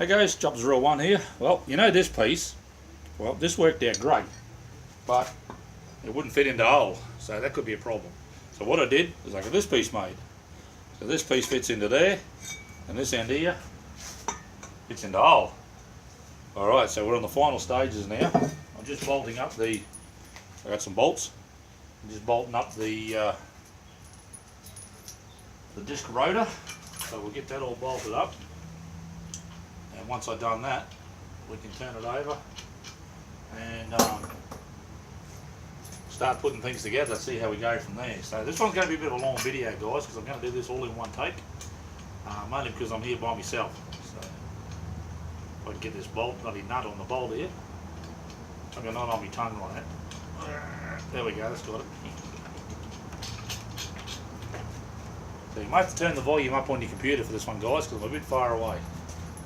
Hey guys, Job01 here. Well, you know this piece, well, this worked out great, but it wouldn't fit into the hole, so that could be a problem. So what I did is I got this piece made. So this piece fits into there, and this end here fits into the hole. Alright, so we're on the final stages now. I'm just bolting up I got some bolts. I'm just bolting up the disc rotor, so we'll get that all bolted up. And once I've done that, we can turn it over and start putting things together, see how we go from there. So this one's going to be a bit of a long video, guys, because I'm going to do this all in one take, mainly because I'm here by myself. So if I can get this bloody nut on the bolt here. I've got a knot on my tongue like that. There we go, that's got it. So you might have to turn the volume up on your computer for this one, guys, because I'm a bit far away.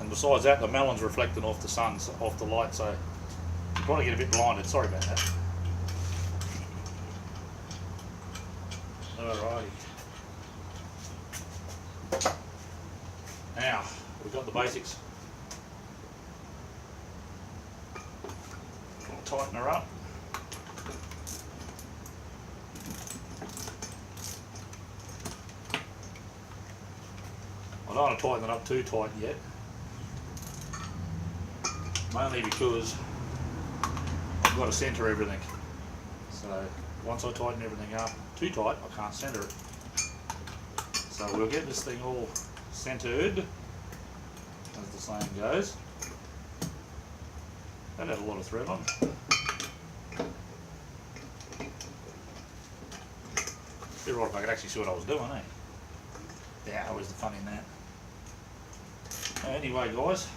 And besides that, the melon's reflecting off the sun, off the light, so you probably get a bit blinded. Sorry about that. Alrighty. Now, we've got the basics. I'll tighten her up. I don't want to tighten it up too tight yet. Mainly because I've got to centre everything. So once I tighten everything up too tight, I can't centre it. So we'll get this thing all centred, as the saying goes. That had a lot of thread on. Be right if I could actually see what I was doing, eh? Yeah, always the fun in that. Anyway, guys.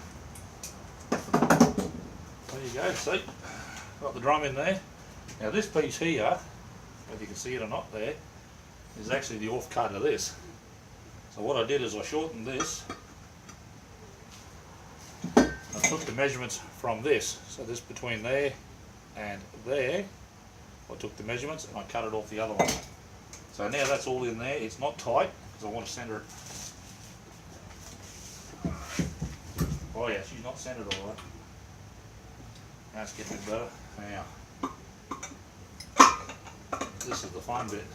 There you go, see, got the drum in there. Now this piece here, whether you can see it or not there, is actually the off cut of this. So what I did is I shortened this. I took the measurements from this, so this between there and there, I took the measurements and I cut it off the other one. So now that's all in there. It's not tight because I want to centre it. Oh yeah, she's not centred all right. That's getting a bit better. Now, this is the fun bit.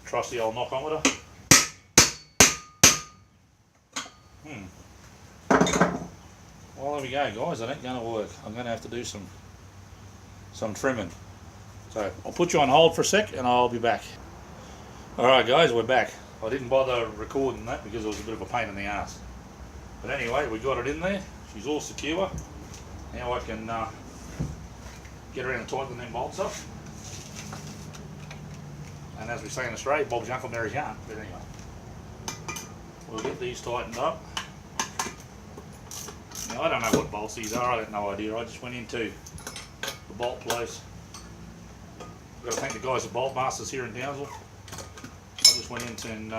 Trusty old knockometer. Well, there we go, guys. It ain't going to work. I'm going to have to do some trimming. So I'll put you on hold for a sec and I'll be back. Alright guys, we're back. I didn't bother recording that because it was a bit of a pain in the ass. But anyway, we got it in there. She's all secure. Now I can get around and tighten them bolts up. And as we say in Australia, Bob's your Uncle, Mary's your aunt. But anyway, we'll get these tightened up. Now I don't know what bolts these are. I got no idea. I just went into the bolt place. I've got to thank the guys at Bolt Masters here in Downsville. I just went into and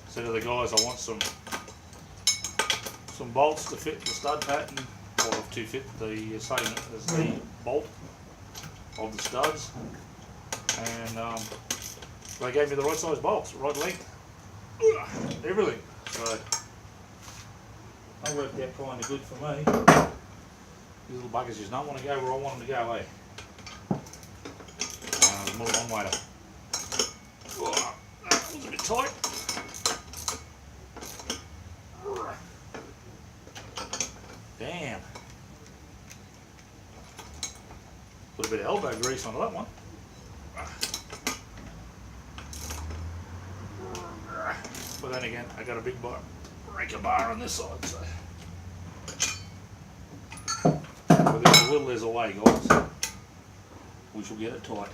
said to the guys I want some bolts to fit the stud pattern, or to fit the same as the bolt of the studs, and they gave me the right size bolts, right length, everything. So they worked out kind of good for me. These little buggers just don't want to go where I want them to go, eh? There's more than one way to. Oh, that was a bit tight. Damn. Put a bit of elbow grease onto that one. But then again, I got a big breaker bar on this side, so. But there's a will, there's a way, guys. We shall get it tight.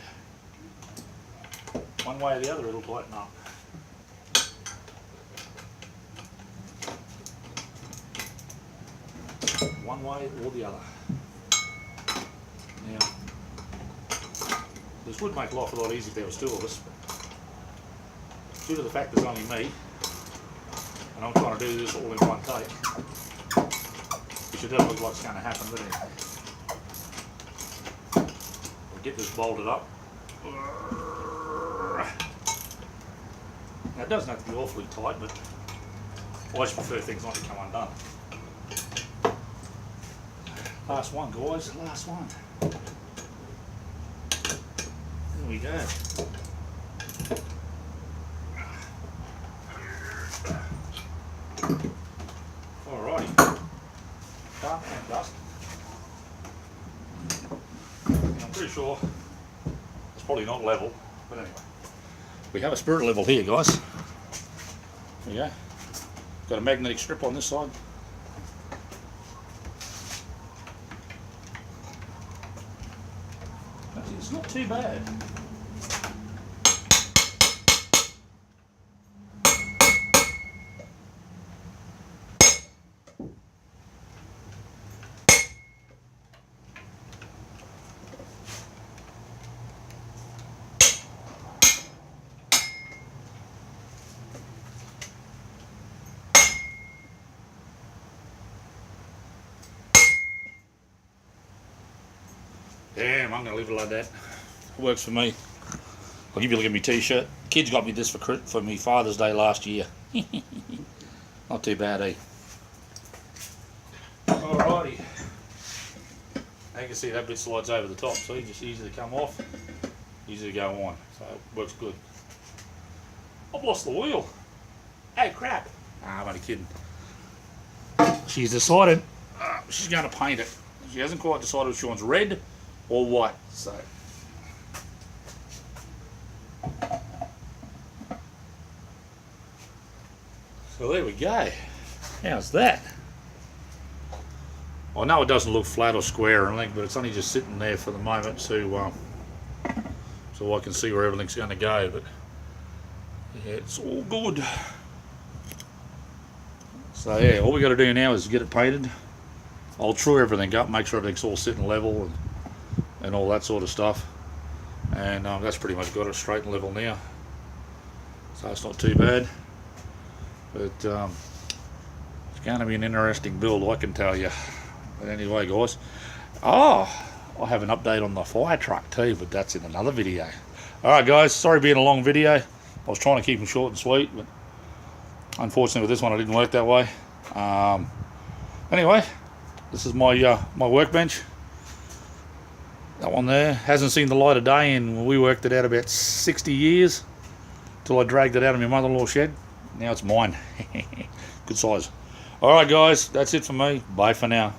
One way or the other, it'll tighten up. One way or the other. Now, this would make life a lot easier if there was two of us, but due to the fact there's only me, and I'm trying to do this all in one take, which it doesn't look like it's going to happen, but anyway. We'll get this bolted up. Now, it doesn't have to be awfully tight, but I just prefer things not to come undone. Last one, guys, last one. There we go. Alrighty. Dark and dust. I'm pretty sure it's probably not level, but anyway. We have a spirit level here, guys. There we go. Got a magnetic strip on this side. It's not too bad. Damn, I'm going to leave it like that. It works for me. I'll give you a look at my t-shirt. Kids got me this for me Father's Day last year. Not too bad, eh? Alrighty. Now you can see that bit slides over the top, so it's just easy to come off, easy to go on. So it works good. I've lost the wheel. Hey, crap. Nah, I'm only kidding. She's decided she's going to paint it. She hasn't quite decided if she wants red or white. So there we go. How's that? I know it doesn't look flat or square or anything, but it's only just sitting there for the moment to so I can see where everything's going to go. But yeah, it's all good. So yeah, all we got to do now is get it painted. I'll true everything up, make sure everything's all sitting level and all that sort of stuff. And that's pretty much got it straight and level now. So it's not too bad. But it's going to be an interesting build, I can tell you. But anyway, guys. I have an update on the fire truck too, but that's in another video. Alright guys, sorry being a long video. I was trying to keep them short and sweet, but unfortunately with this one it didn't work that way. Anyway, this is my my workbench. That one there hasn't seen the light of day, and we worked it out about 60 years till I dragged it out of my mother-in-law's shed. Now it's mine. Good size. Alright guys, that's it for me. Bye for now.